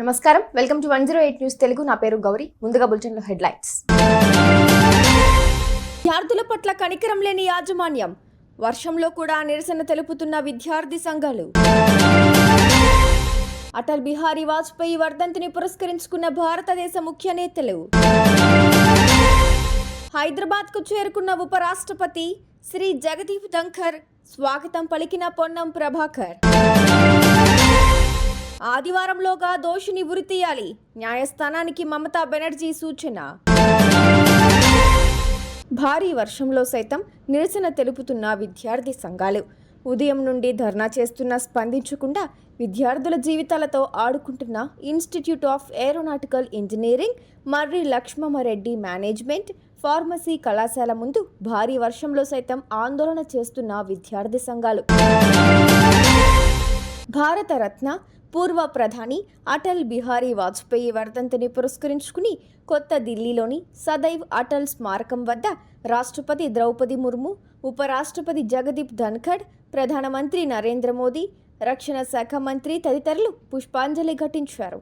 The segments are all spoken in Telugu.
నమస్కారం, వెల్కమ్ టు 108 న్యూస్ తెలుగు. నా పేరు గౌరీ. ముందుగా బులెటిన్లో హెడ్లైన్స్. విద్యార్థుల పట్ల కనికరం లేని యాజమాన్యం, వర్షంలో కూడా నిరసన తెలుపుతున్న విద్యార్థి సంఘాలు. అటల్ బిహారీ వాజ్పేయి వర్ధంతిని పురస్కరించుకున్న భారతదేశ ముఖ్య నేతలు. హైదరాబాద్కు చేరుకున్న ఉపరాష్ట్రపతి శ్రీ జగదీప్ ధంకర్ స్వాగతం పలికిన పొన్నం ప్రభాకర్. ఆదివారంలోగా దోషిని ఉరితీయాలి, న్యాయస్థానానికి మమతా బెనర్జీ సూచన. భారీ వర్షంలో సైతం నిరసన తెలుపుతున్న విద్యార్థి సంఘాలు ఉదయం నుండి ధర్నా చేస్తున్నా స్పందించకుండా విద్యార్థుల జీవితాలతో ఆడుకుంటున్న institute of aeronautical engineering, Marri లక్ష్మమరెడ్డి management, pharmacy కళాశాల ముందు భారీ వర్షంలో సైతం ఆందోళన చేస్తున్న విద్యార్థి సంఘాలు. భారతరత్న పూర్వ ప్రధాని అటల్ బిహారీ వాజ్పేయి వర్ధంతిని పురస్కరించుకుని కొత్త ఢిల్లీలోని సదైవ్ అటల్ స్మారకం వద్ద రాష్ట్రపతి ద్రౌపది ముర్ము, ఉపరాష్ట్రపతి జగదీప్ ధన్ఖడ్, ప్రధానమంత్రి నరేంద్ర మోదీ, రక్షణ శాఖ మంత్రి తదితరులు పుష్పాంజలి ఘటించారు.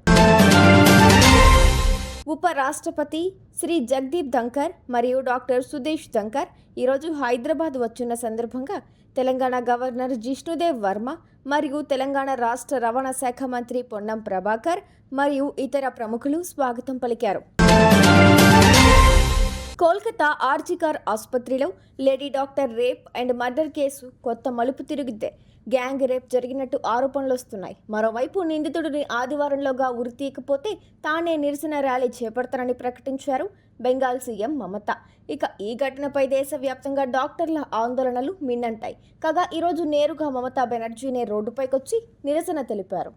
ఉపరాష్ట్రపతి శ్రీ జగదీప్ ధంకర్ మరియు డాక్టర్ సుదేశ్ ధంకర్ ఈరోజు హైదరాబాద్ వచ్చిన సందర్భంగా తెలంగాణ గవర్నర్ జిష్ణుదేవ్ వర్మ మరియు తెలంగాణ రాష్ట్ర రవాణా శాఖ మంత్రి పొన్నం ప్రభాకర్ మరియు ఇతర ప్రముఖులు స్వాగతం పలికారు. కోల్కతా ఆర్జికర్ ఆసుపత్రిలో lady doctor rape and murder case కొత్త మలుపు తిరిగితే గ్యాంగ్ రేప్ జరిగినట్టు ఆరోపణలు వస్తున్నాయి. మరోవైపు నిందితుడిని ఆదివారంలోగా ఉరితీయకపోతే తానే నిరసన ర్యాలీ చేపడతారని ప్రకటించారు బెంగాల్ సీఎం మమత. ఇక ఈ ఘటనపై దేశవ్యాప్తంగా డాక్టర్ల ఆందోళనలు మిన్నంటాయి. కాగా ఈరోజు నేరుగా మమతా బెనర్జీనే రోడ్డుపైకొచ్చి నిరసన తెలిపారు.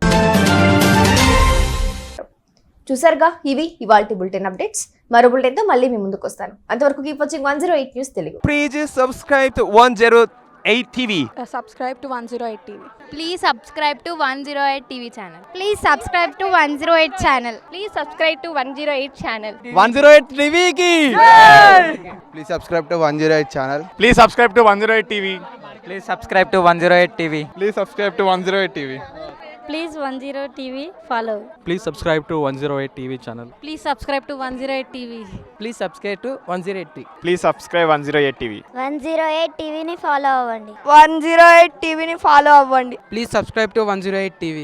చూసారుగా, ఇవి ఇవాల్టి బులెటిన్ అప్డేట్స్. మరో బులెటిన్తో మళ్ళీ మీ ముందుకు వస్తాను. అంతవరకు keep watching 108 news Telugu. Please subscribe to 108 TV. Subscribe to 108 TV. Please subscribe to 108 TV channel. Please subscribe to 108 channel. Please subscribe to 108 channel. 108 TV ki. Please subscribe to 108 channel. Please subscribe to 108 TV. Please subscribe to 108 TV. Please subscribe to 108 TV. Please 108 TV follow. Please subscribe to 108 TV channel. Please subscribe to 108 TV. Please subscribe to 108 TV. Please subscribe 108 TV. 108 టీవీని ఫాలో అవ్వండి. 108 TV ని follow అవ్వండి. Please subscribe to 108 TV.